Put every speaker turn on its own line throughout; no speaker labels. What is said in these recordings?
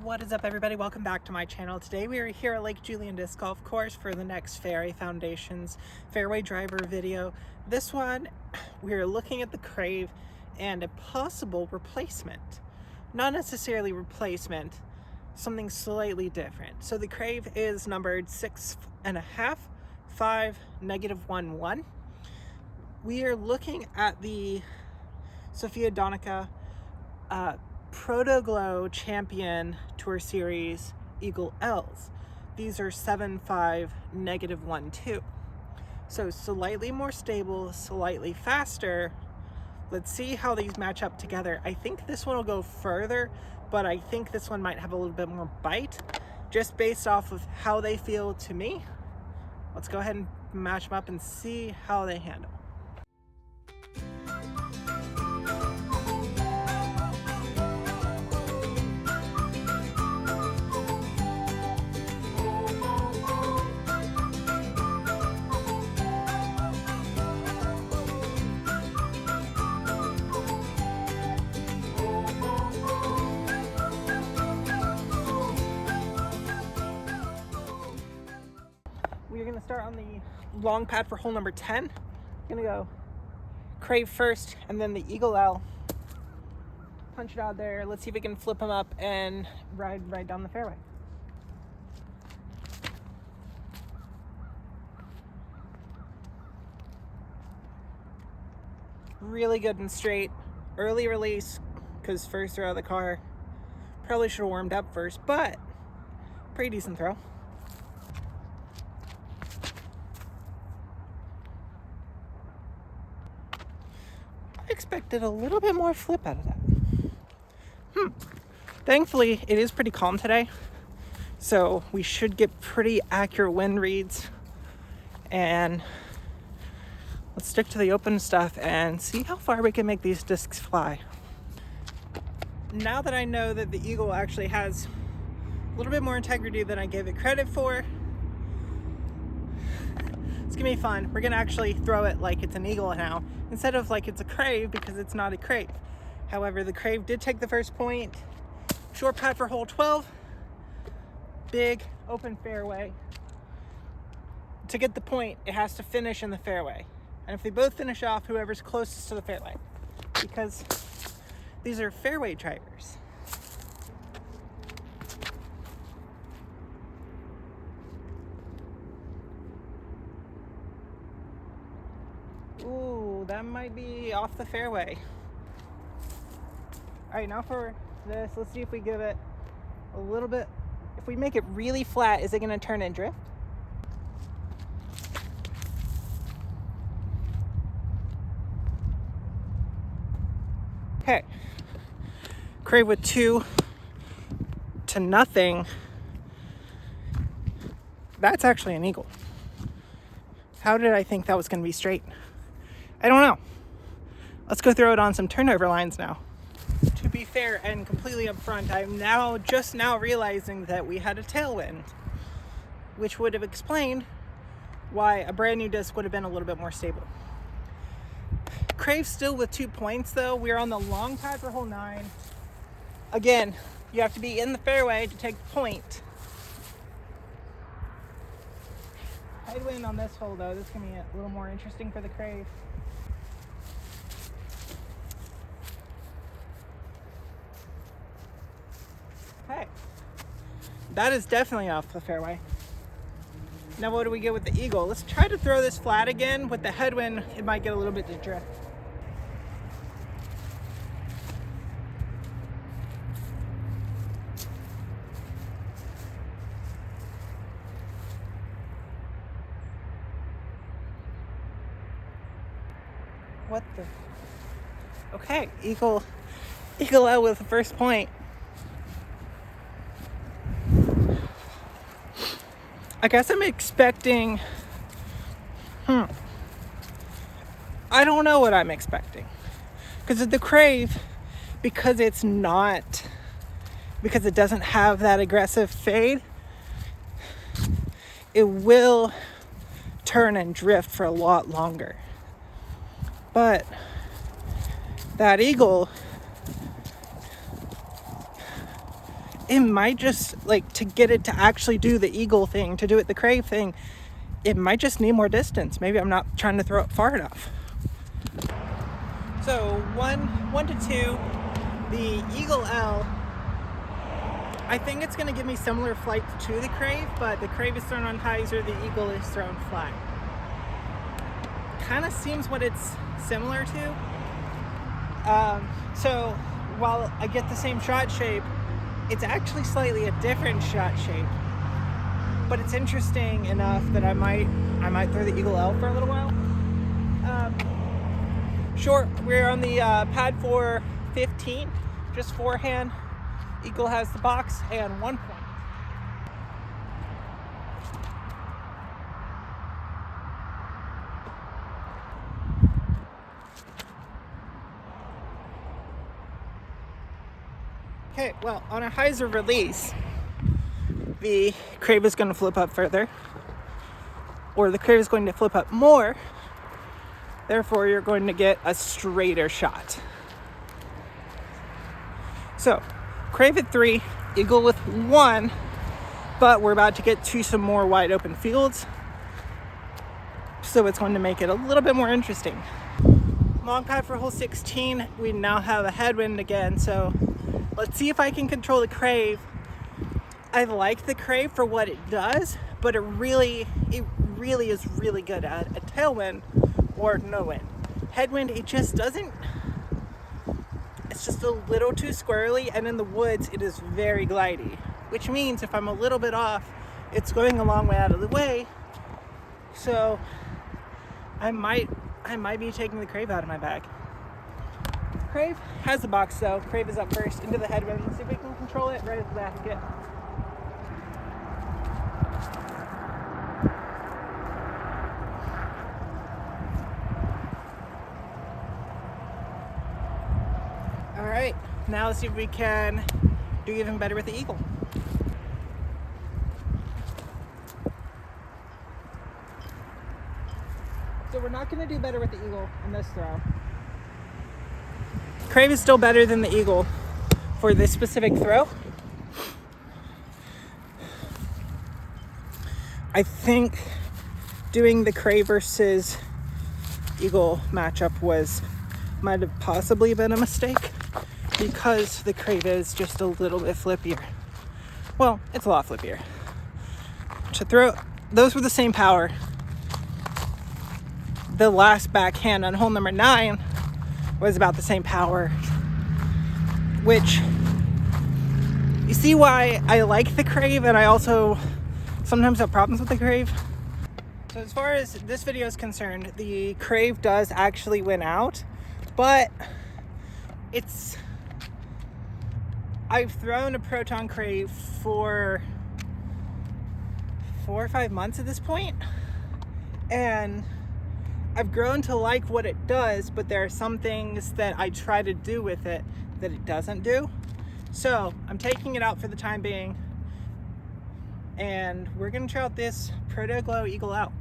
What is up, everybody? Welcome back to my channel. Today we are here at Lake Julian Disc Golf Course for the next Fairway Foundations fairway driver video. This one, we're looking at the Crave and a possible replacement. Not necessarily replacement, something slightly different. So the Crave is numbered 6.5, 5, -1, 1. We are looking at the Sofia Dannekke Proton Champion Tour Series Eagle-L's. These are 7.5, -1, 2. So slightly more stable, slightly faster. Let's see how these match up together. I think this one will go further, but I think this one might have a little bit more bite, just based off of how they feel to me. Let's go ahead and match them up and see how they handle. We're going to start on the long pad for hole number 10. Going to go Crave first and then the Eagle-L. Punch it out there. Let's see if we can flip them up and ride down the fairway. Really good and straight. Early release because first throw out of the car. Probably should have warmed up first, but pretty decent throw. Expected a little bit more flip out of that. Thankfully, it is pretty calm today, so we should get pretty accurate wind reads. And let's stick to the open stuff and see how far we can make these discs fly. Now that I know that the Eagle actually has a little bit more integrity than I gave it credit for, it's gonna be fun. We're gonna actually throw it like it's an Eagle now, instead of like it's a Crave, because it's not a Crave. However, the Crave did take the first point. Short pad for hole 12. Big open fairway. To get the point, it has to finish in the fairway. And if they both finish off, whoever's closest to the fairway. Because these are fairway drivers. Ooh, that might be off the fairway. All right, now for this, let's see if we give it a little bit. If we make it really flat, is it gonna turn and drift? Okay. Crave with 2-0. That's actually an Eagle. How did I think that was gonna be straight? I don't know. Let's go throw it on some turnover lines now. To be fair and completely upfront, I'm just now realizing that we had a tailwind, which would have explained why a brand new disc would have been a little bit more stable. Crave still with 2 points though. We're on the long pad for hole 9. Again, you have to be in the fairway to take the point. Headwind on this hole though. This is gonna be a little more interesting for the Crave. Okay, that is definitely off the fairway. Now what do we get with the Eagle? Let's try to throw this flat again. With the headwind, it might get a little bit to drift. What the? Okay, Eagle-L with the first point. I guess I'm expecting, I don't know what I'm expecting. Because of the Crave, because it doesn't have that aggressive fade, it will turn and drift for a lot longer. But that Eagle it might just, like, to get it to actually do the eagle thing, to do it the crave thing, it might just need more distance. Maybe I'm not trying to throw it far enough. So 1 to 2, the Eagle-L, I think it's going to give me similar flight to the Crave, but the Crave is thrown on hyzer, the Eagle is thrown flat. Kind of seems what it's similar to. So while I get the same shot shape, it's actually slightly a different shot shape. But it's interesting enough that I might throw the Eagle-L for a little while. Short, we're on the pad 415, just forehand. Eagle has the box and 1 point. Okay, well, on a hyzer release, the Crave is going to flip up further, or the Crave is going to flip up more. Therefore, you're going to get a straighter shot. So, Crave at 3, Eagle with 1, but we're about to get to some more wide open fields. So it's going to make it a little bit more interesting. Long pad for hole 16, we now have a headwind again, so let's see if I can control the Crave. I like the Crave for what it does, but it really is really good at a tailwind or no wind. Headwind, it just doesn't, it's just a little too squirrely, and in the woods it is very glidey, which means if I'm a little bit off, it's going a long way out of the way. So I might be taking the Crave out of my bag. Crave has a box though. Crave is up first into the headwind. Let's see if we can control it right at the basket. All right, now let's see if we can do even better with the Eagle. So we're not going to do better with the Eagle in this throw. Crave is still better than the Eagle for this specific throw. I think doing the Crave versus Eagle matchup might have possibly been a mistake, because the Crave is just a little bit flippier. Well, it's a lot flippier. To throw, those were the same power. The last backhand on hole number 9 was about the same power, which, you see why I like the Crave, and I also sometimes have problems with the Crave. So as far as this video is concerned, the Crave does actually win out, but I've thrown a Proton Crave for 4 or 5 months at this point, and I've grown to like what it does, but there are some things that I try to do with it that it doesn't do. So I'm taking it out for the time being, and we're gonna try out this Proton Crave Eagle-L.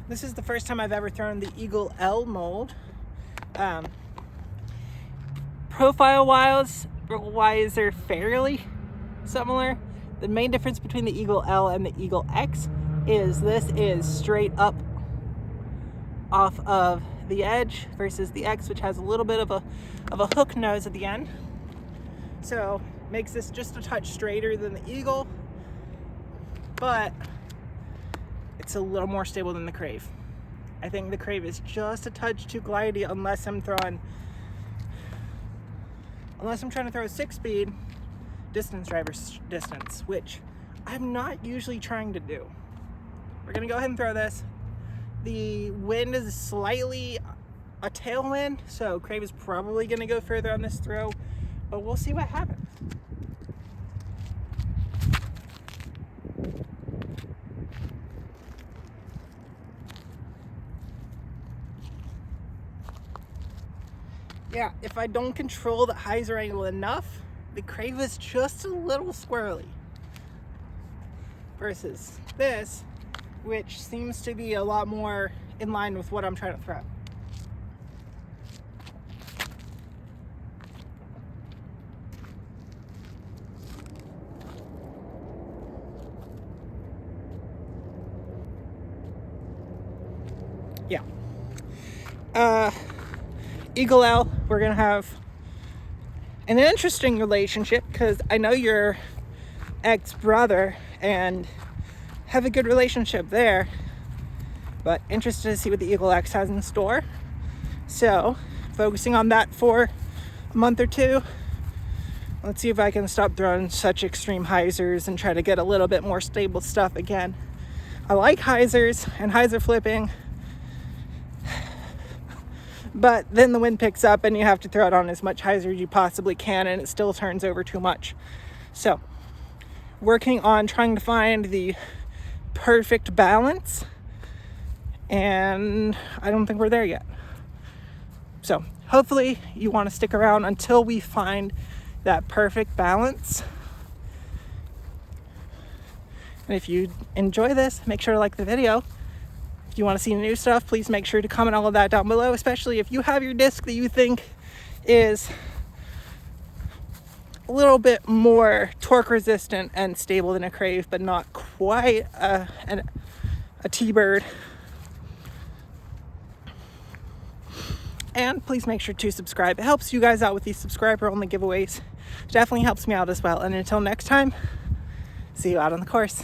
This is the first time I've ever thrown the Eagle-L mold. Profile-wise, they're fairly similar. The main difference between the Eagle-L and the Eagle-X is this is straight up off of the edge versus the X, which has a little bit of a hook nose at the end. So makes this just a touch straighter than the Eagle, but it's a little more stable than the Crave. I think the Crave is just a touch too glidey unless I'm trying to throw a 6-speed distance driver distance, which I'm not usually trying to do. We're gonna go ahead and throw this. The wind is slightly a tailwind, so Crave is probably going to go further on this throw, but we'll see what happens. Yeah, if I don't control the hyzer angle enough, the Crave is just a little squirrely. Versus this, which seems to be a lot more in line with what I'm trying to throw. yeah. Eagle-L, we're gonna have an interesting relationship because I know your ex-brother and have a good relationship there, but interested to see what the Eagle X has in store. So focusing on that for a month or two. Let's see if I can stop throwing such extreme hyzers and try to get a little bit more stable stuff again. I like hyzers and hyzer flipping, but then the wind picks up and you have to throw it on as much hyzer as you possibly can, and it still turns over too much. So working on trying to find the perfect balance, and I don't think we're there yet. So hopefully you want to stick around until we find that perfect balance. And if you enjoy this, make sure to like the video. If you want to see new stuff, please make sure to comment all of that down below, especially if you have your disc that you think is a little bit more torque resistant and stable than a Crave, but not quite a T-Bird. And please make sure to subscribe. It helps you guys out with these subscriber only giveaways. It definitely helps me out as well. And until next time, see you out on the course.